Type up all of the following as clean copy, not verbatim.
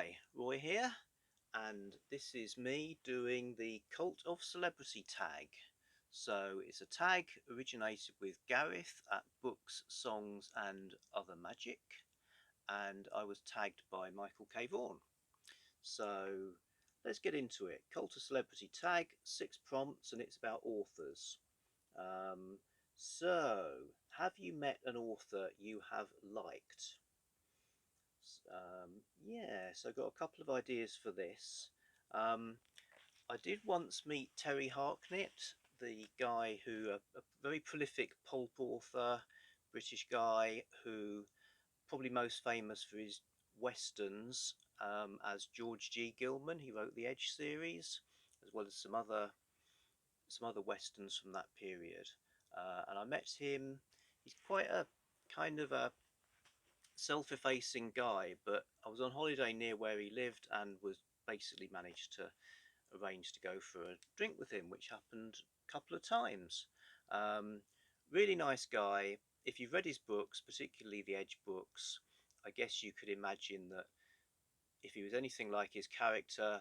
Hi, Roy here, and this is me doing the Cult of Celebrity tag. So it's a tag originated with Gareth at Books, Songs and Other Magic, and I was tagged by Michael K. Vaughan. So let's get into it. Cult of Celebrity tag, 6 prompts, and it's about authors. Um, so, have you met an author you have liked? Yeah, so I got a couple of ideas for this. Um, I did once meet Terry Harknett, the guy who, a very prolific pulp author, British guy who probably most famous for his westerns as George G. Gilman. He wrote the Edge series as well as some other westerns from that period. And I met him. He's quite a kind of a self-effacing guy, but I was on holiday near where he lived and was basically managed to arrange to go for a drink with him, which happened a couple of times. Um, really nice guy. If you've read his books, particularly the Edge books, I guess you could imagine that if he was anything like his character,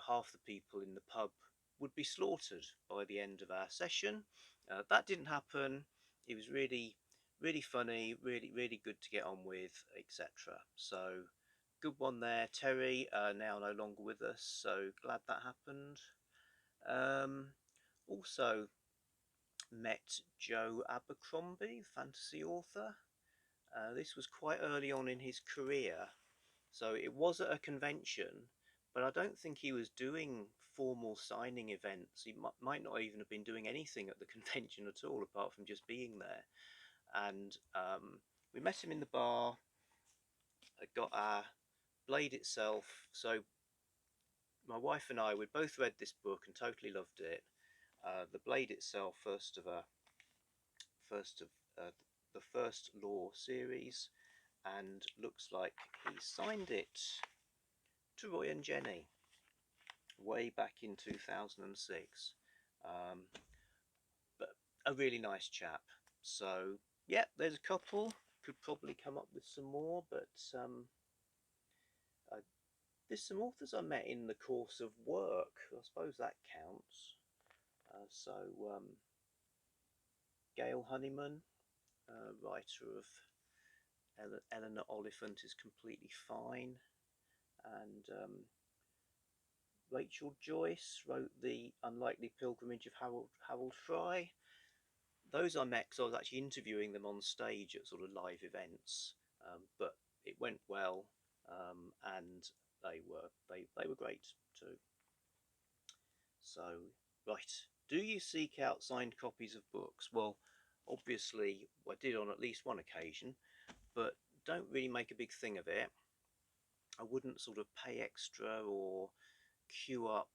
half the people in the pub would be slaughtered by the end of our session. That didn't happen. He was really, really funny, really, really good to get on with, etc. So, good one there, Terry. Now no longer with us, so glad that happened. Um, Also met Joe Abercrombie, fantasy author. This was quite early on in his career, so it was at a convention, but I don't think he was doing formal signing events. He might not even have been doing anything at the convention at all, apart from just being there. And we met him in the bar. I got our Blade itself. So my wife and I, we'd both read this book and totally loved it. The Blade itself, first of uh, the first Law series, and looks like he signed it to Roy and Jenny way back in 2006. Um, but a really nice chap. So, yeah, there's a couple. Could probably come up with some more, but uh, there's some authors I met in the course of work. I suppose that counts. So, Gail Honeyman, writer of Eleanor Oliphant, is completely fine. And Rachel Joyce wrote The Unlikely Pilgrimage of Harold Fry. Those I met because I was actually interviewing them on stage at sort of live events, but it went well, and they were great too. So, right, do you seek out signed copies of books? Well, obviously I did on at least one occasion, but don't really make a big thing of it. I wouldn't sort of pay extra or queue up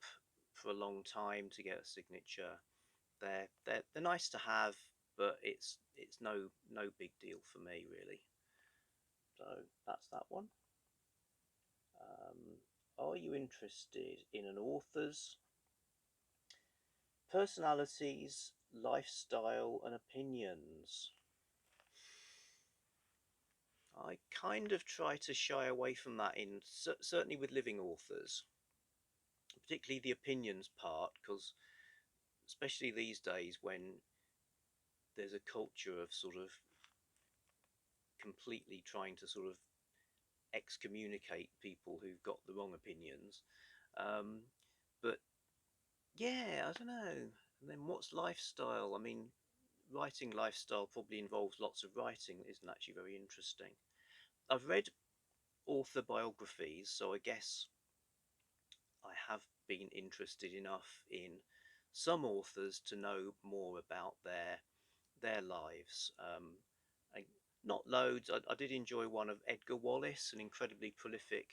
for a long time to get a signature. They're nice to have, but it's no big deal for me really. So that's that one. Are you interested in an author's personalities, lifestyle, and opinions? I kind of try to shy away from that certainly with living authors, particularly the opinions part, because especially these days when there's a culture of sort of completely trying to sort of excommunicate people who've got the wrong opinions. But yeah, I don't know. And then what's lifestyle? I mean, writing lifestyle probably involves lots of writing that isn't actually very interesting. I've read author biographies, so I guess I have been interested enough in some authors to know more about their lives. I, Not loads. I did enjoy one of Edgar Wallace, an incredibly prolific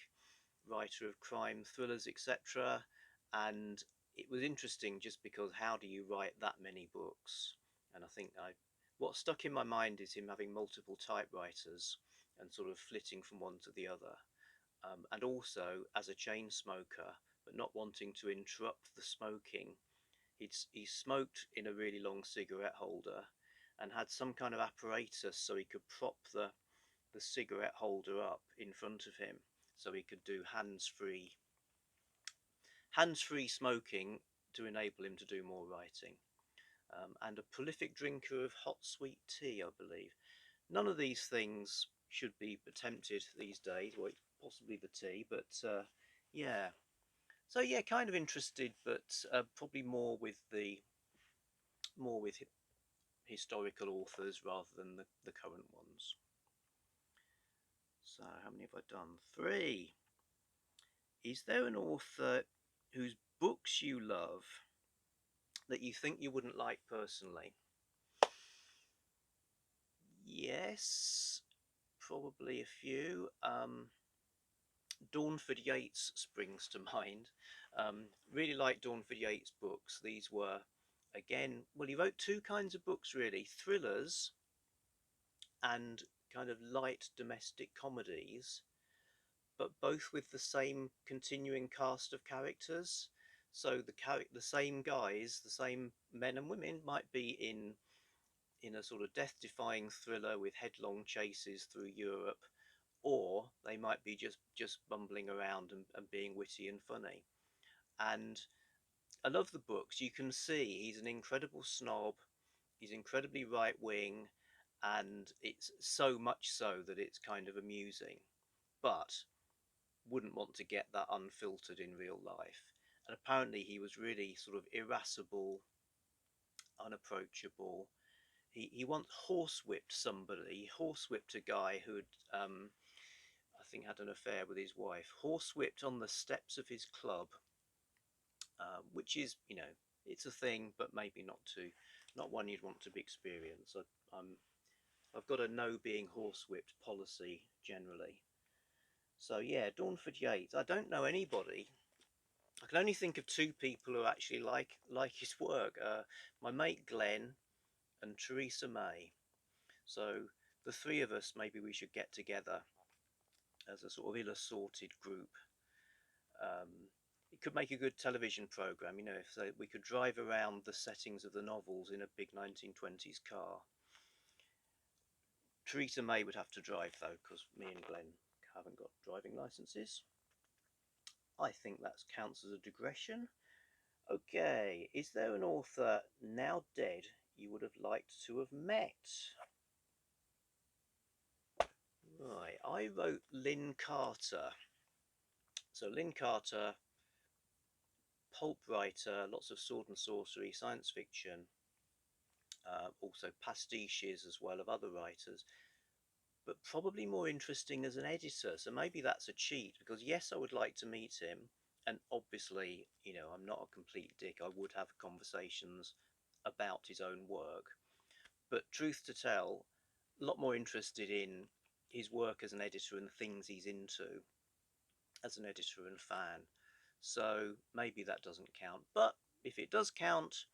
writer of crime thrillers, etc. And it was interesting just because how do you write that many books? And I think what stuck in my mind is him having multiple typewriters and sort of flitting from one to the other. And also as a chain smoker, but not wanting to interrupt the smoking, he smoked in a really long cigarette holder and had some kind of apparatus so he could prop the cigarette holder up in front of him. so he could do hands-free smoking to enable him to do more writing. And a prolific drinker of hot sweet tea, I believe. None of these things should be attempted these days. Well, possibly the tea, but yeah. So yeah, kind of interested, but probably more with historical authors rather than the current ones. So how many have I done? 3. Is there an author whose books you love that you think you wouldn't like personally? Yes, probably a few. Dawnford Yates springs to mind. Really like Dawnford Yates' books. These were, again, well, he wrote 2 kinds of books really: thrillers and kind of light domestic comedies, but both with the same continuing cast of characters. So the same guys, the same men and women might be in a sort of death-defying thriller with headlong chases through Europe, or they might be just bumbling around and being witty and funny. And I love the books. You can see he's an incredible snob. He's incredibly right wing, and it's so much so that it's kind of amusing, but wouldn't want to get that unfiltered in real life. And apparently he was really sort of irascible, unapproachable. He once horsewhipped somebody. He horsewhipped a guy who'd I think had an affair with his wife. Horsewhipped on the steps of his club, which is, you know, it's a thing, but maybe not one you'd want to be experienced. I've got a no being horsewhipped policy generally. So yeah, Dawnford Yates. I don't know anybody. I can only think of 2 people who actually like his work. My mate Glenn and Theresa May. So the 3 of us, maybe we should get together as a sort of ill-assorted group. It could make a good television program, you know, if we could drive around the settings of the novels in a big 1920s car. Theresa May would have to drive though, because me and Glenn haven't got driving licenses. I think that counts as a digression. Okay, is there an author now dead you would have liked to have met? Right, I wrote Lynn Carter. So Lynn Carter, pulp writer, lots of sword and sorcery, science fiction, also pastiches as well of other writers, but probably more interesting as an editor. So maybe that's a cheat, because yes, I would like to meet him, and obviously, you know, I'm not a complete dick. I would have conversations about his own work, but truth to tell, a lot more interested in his work as an editor and the things he's into as an editor and fan. So maybe that doesn't count, but if it does count,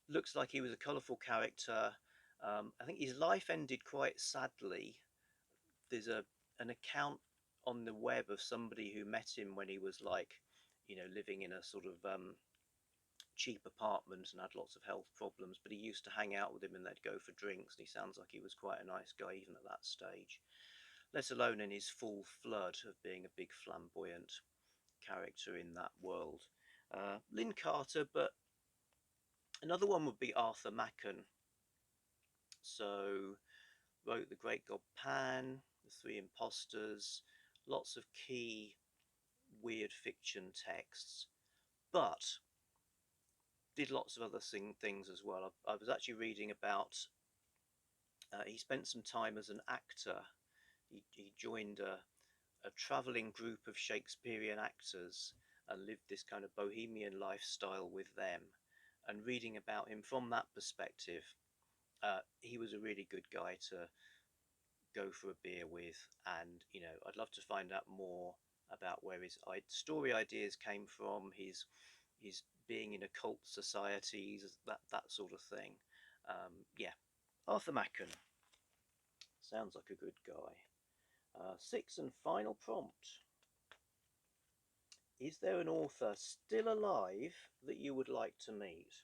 looks like he was a colourful character. I think his life ended quite sadly. There's an account on the web of somebody who met him when he was like, you know, living in a sort of cheap apartment and had lots of health problems, but he used to hang out with him and they'd go for drinks, and he sounds like he was quite a nice guy even at that stage, let alone in his full flood of being a big flamboyant character in that world. Lynn Carter, but another one would be Arthur Machen. So wrote The Great God Pan, The Three Impostors, lots of key weird fiction texts, but did lots of other things as well. I was actually reading about, he spent some time as an actor. He joined a travelling group of Shakespearean actors and lived this kind of bohemian lifestyle with them. And reading about him from that perspective, he was a really good guy to go for a beer with. And, you know, I'd love to find out more about where his story ideas came from, his being in occult societies, that sort of thing. Yeah, Arthur Machen sounds like a good guy. 6th and final prompt. Is there an author still alive that you would like to meet?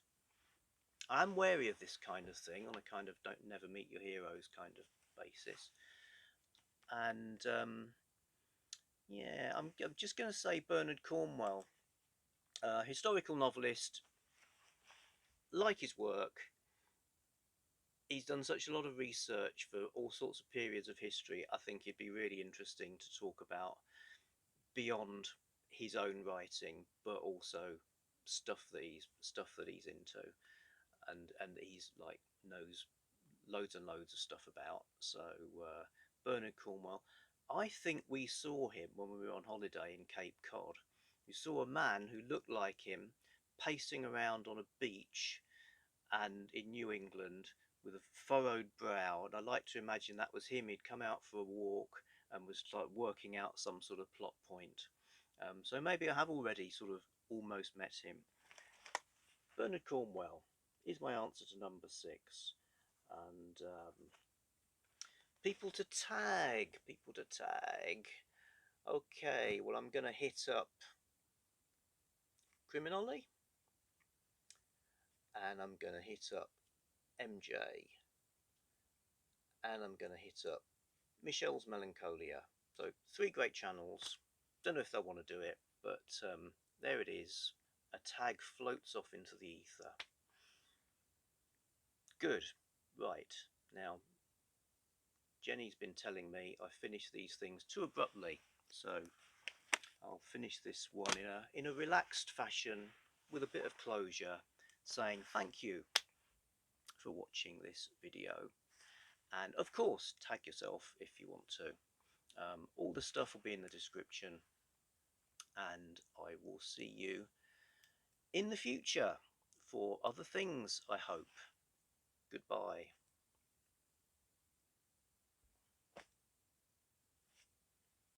I'm wary of this kind of thing on a kind of don't never meet your heroes kind of basis. And yeah, I'm just going to say Bernard Cornwell, historical novelist. Like his work, he's done such a lot of research for all sorts of periods of history. I think it'd be really interesting to talk about beyond his own writing, but also stuff that he's into, and he's like knows loads and loads of stuff about. So Bernard Cornwell, I think we saw him when we were on holiday in Cape Cod. We saw a man who looked like him pacing around on a beach and in New England with a furrowed brow, and I like to imagine that was him. He'd come out for a walk and was like working out some sort of plot point. So maybe I have already sort of almost met him. Bernard Cornwell is my answer to number 6. And people to tag, people to tag. Okay, well, I'm going to hit up Criminally, and I'm going to hit up MJ, and I'm going to hit up Michelle's Melancholia. So 3 great channels. Don't know if they'll want to do it, but there it is. A tag floats off into the ether. Good. Right. Now, Jenny's been telling me I finish these things too abruptly, so I'll finish this one in a relaxed fashion with a bit of closure, saying thank you for watching this video, and of course tag yourself if you want to. All the stuff will be in the description, and I will see you in the future for other things, I hope. Goodbye.